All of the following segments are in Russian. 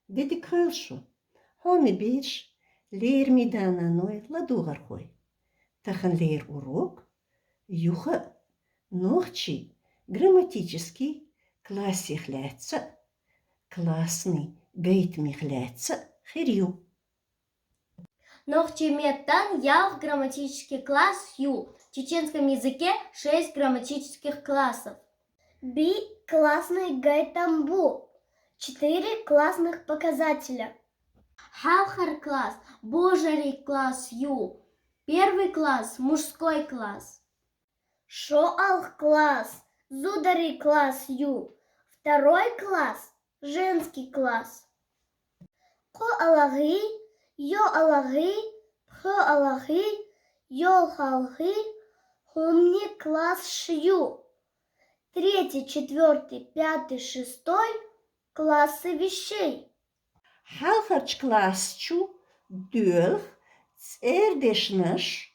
Dit ik hulsho. Homi bish, leer me dan nooit la doegargooi. Тахан leer урок, юха, ногчи, грамматический, классих ляца, классный, гейт мих ляца, хирю. Ногчиметан ял грамматический класс Ю. В чеченском языке 6 грамматических классов. Би классный гайтамбу. 4 классных показателя. Халхар класс, божарий класс Ю. Первый класс, мужской класс. Шоалх класс, зударий класс Ю. Второй класс, женский класс. Ко-алаги, йо-алаги, пхо-алаги, йол-халги, хумни класс Шью. 3, 4, 5, 6 классы вещей. Halgarts klaaschu, duelg, tserdeshnash,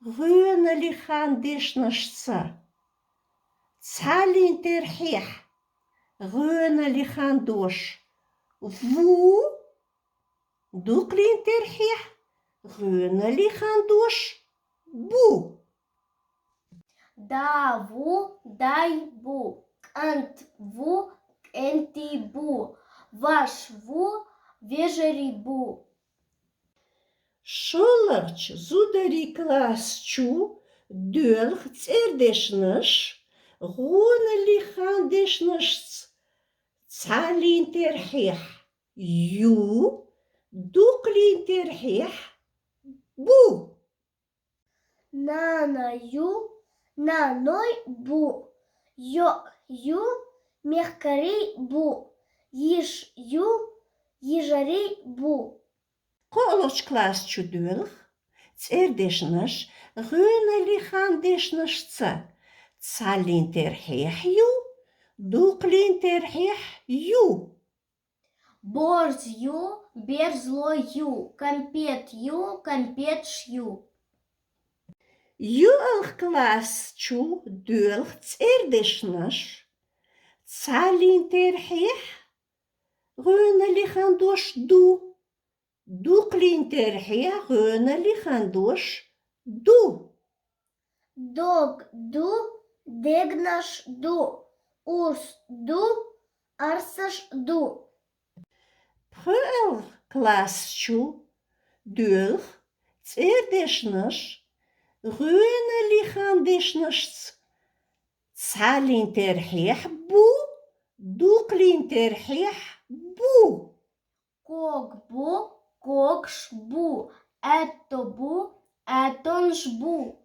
ruene lichan deshnashza. Tsalin terhech, ruene lichan dosh. Vu, duklin terhech, ruene lichan dosh. Bu. Даву, дайбу, кантву, кентибу, вашву, вежерибу. Шоларч зудари klaaschu, duelg, tserdeshnash, ruene lichan deshnashz. Tsalin terhech, ju, duklin terhech, bu. Нанаю, наной бу, ю, мехкарей бу, иш ю, ежарей бу. Kolos klaaschu duelg, tserdeshnash, ruene lichan deshnashza. Tsalin terhech ju, duklin terhech ju. Борз ю, берзло ю, компет ю, компет шью. Juelg klaaschu duelg, tserdeshnash. Tsalin terhech, ruene lichan dosh du. Duklin terhech, ruene lichan dosh du. Дог ду, дегнаш ду, урс ду, арсаш ду. Prøv klaaschu duelg, tserdeshnash. Ruene lichan deshnashz. Tsalin terhech bu, duklin terhech bu. Когбу, когшбу, этобу, этоншбу.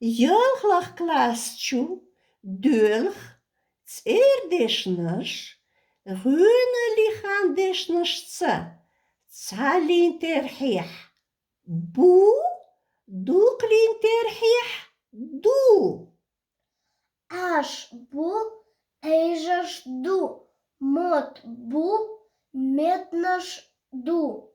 Jalglach klaaschu duelg, tserdeshnash. Ruene lichan deshnashza. Tsalin terhech bu, duklin terhech du. Аш бу, эйжаш ду, мот бу, метнаш ду.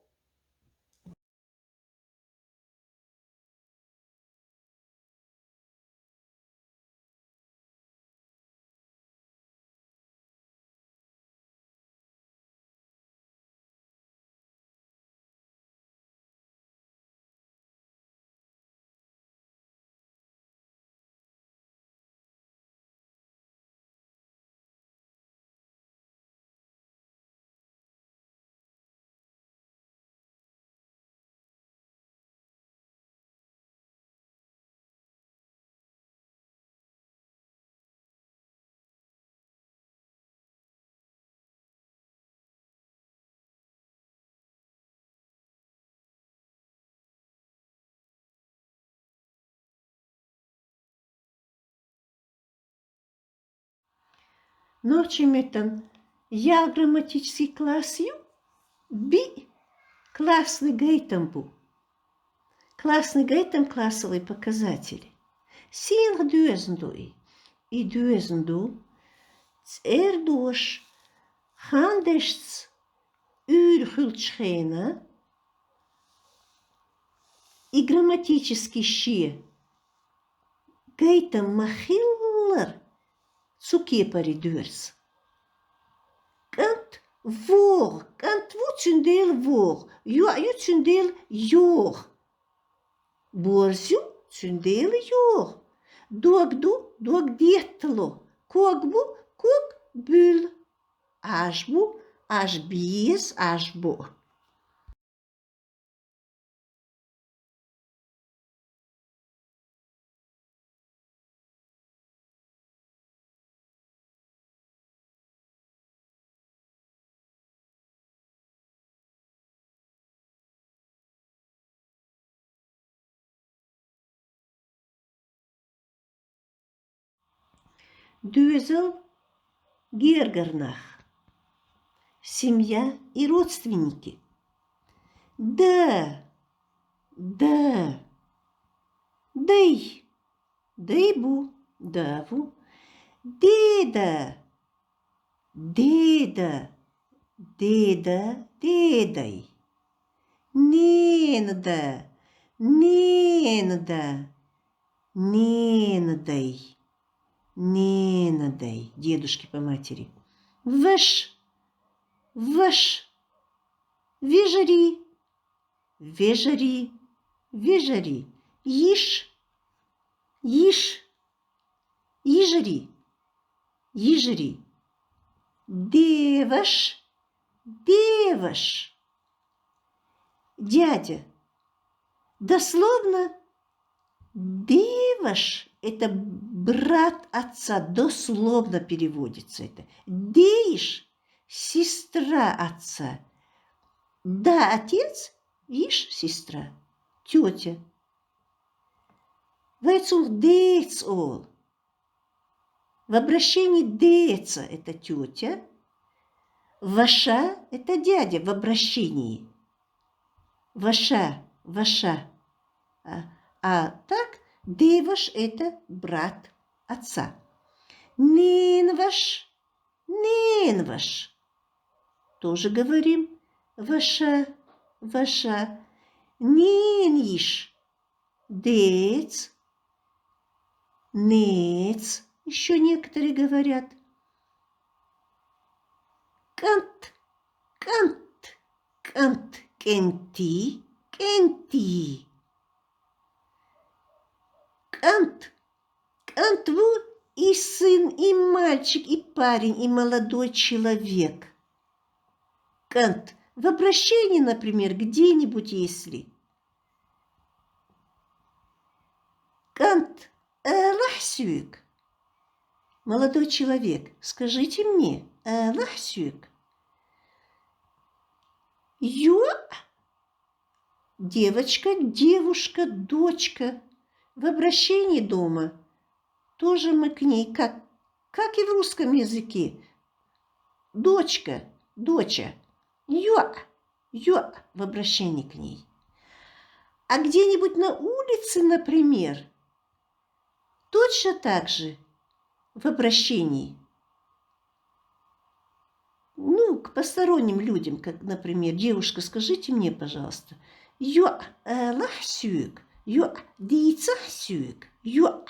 Ночиметан я грамматический класс ю, би классный гейтамбу. Классный гейтам классовые показатели. Синг дуэзендуи и дуэзенду, цердош, хандешц, урхулчхена и грамматический щи. Гейтам махиллер цукепари дуэрс. Кант Вор. Кантву цюндел вор. Юаю цюндел йор. Борзю цюндел йор. Догду догдетло. Когбу ког бül. Ажбу ажбиес ажбо. Дюзел Гергернах. Семья и родственники. Да, да, дей, дейбу, даву, деда, деда, деда, дедай, ненда, ненда, нендай, нендай, дедушки по матери. Ваш, ваш, вежари, вежари, вежари, иш, иш, ижери, ижери, деваш, деваш, дядя. Дословно, деваш – это брат отца, дословно переводится это. Деиш – сестра отца. Да, отец, иш – сестра, тетя. Вайцух дейцол. В обращении деца – это тетя. Ваша – это дядя в обращении. Ваша, ваша. А так, деваш – это брат отца. Ненваш, ненваш. Тоже говорим ваша, ваша. Нениш, дец, нец. Еще некоторые говорят. Кант, кант, кант, кенти, кенти. Кант, кантву и сын, и мальчик, и парень, и молодой человек. Кант в обращении, например, где-нибудь, если. Кант лахсюк. Молодой человек, скажите мне, лахсюк. Ю, девочка, девушка, дочка. В обращении дома тоже мы к ней, как и в русском языке. Дочка, доча. Ю в обращении к ней. А где-нибудь на улице, например, точно так же в обращении. Ну, к посторонним людям, как, например, девушка, скажите мне, пожалуйста, ю лахсюк, ю дийцахсюк, ю.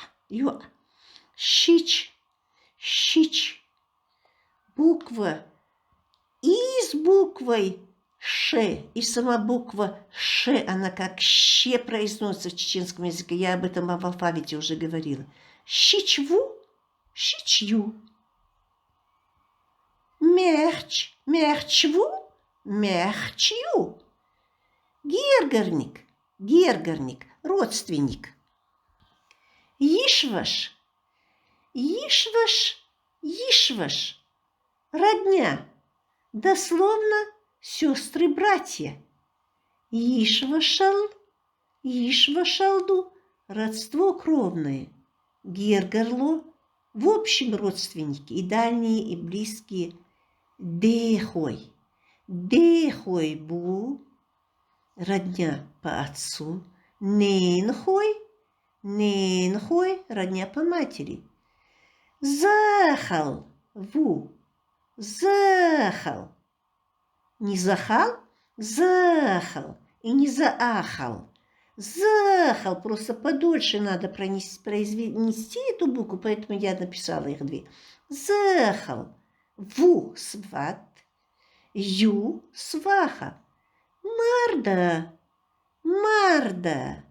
Щич, щич. Буква И с буквой Ш, и сама буква Ш, она как Щ произносится в чеченском языке. Я об этом в алфавите уже говорила. Щичву, щичью. Мерч, мерчву, мерчью. Гергерник, гергерник, родственник. Ишваш, ишваш, ишваш, родня. Дословно сестры-братья. Ишвашал, ишвашалду, родство кровное. Гергерло, в общем родственники, и дальние, и близкие. Дехой, дехой бу, родня по отцу. Ненхой, ненхой, родня по матери. Захал, ву. Захал. Не захал, захал. И не заахал. Захал. Просто подольше надо произнести эту букву, поэтому я написала их две. Захал. Ву сват. Ю – сваха. Марда, Марда,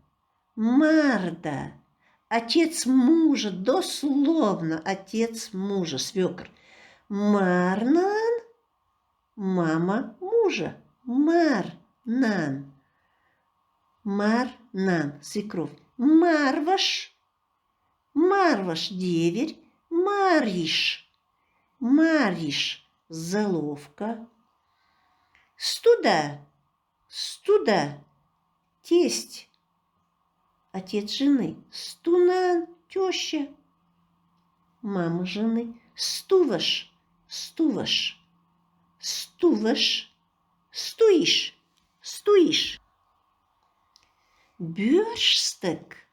Марда. Отец мужа, дословно отец мужа, свекр. Марнан, мама мужа. Марнан. Марнан, свекровь. Марваш, Марваш, деверь. Мариш, Мариш, заловка. Студа, Студа, тесть, отец жены. Стунан, теща, мама жены. Стуваш, Стуваш, Стуваш, Стуиш, Стуиш. Бёрштаг.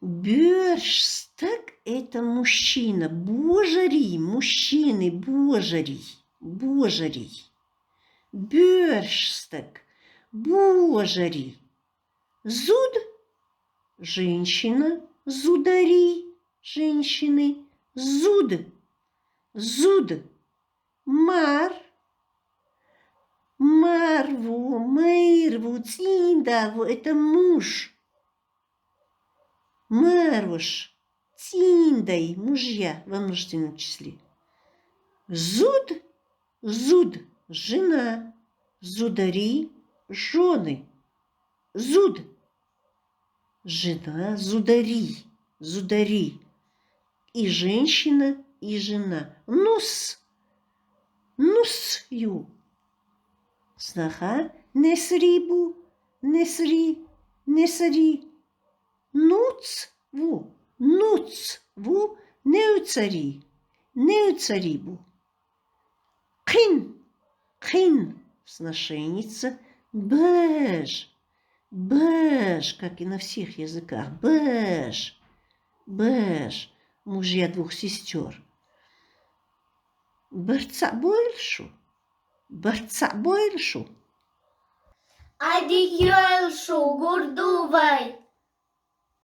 Бёрштаг – это мужчина. Божарий, мужчины, божарий, божарий. Бёрштаг, божарий. Зуд – женщина, зудари, женщины. Зуд, зуд. Мар, Марву, Мэрву, Циндаву – это муж. Марвуш, Циндай – мужья во множественном числе. Зуд, зуд – жена. Зудари – жены. Зуд – жена, зудари, зудари. И женщина, и жена. Нус, нусью. Снаха, несрибу, несри, несри. Нуцву, нуцву, неуцари, неуцарибу. Кин, кин, сношенница. Бэж, бэж, как и на всех языках. Бэж, бэж, мужья двух сестер. Борца большу, борца большу. Ади Йельшу, Гурдувай.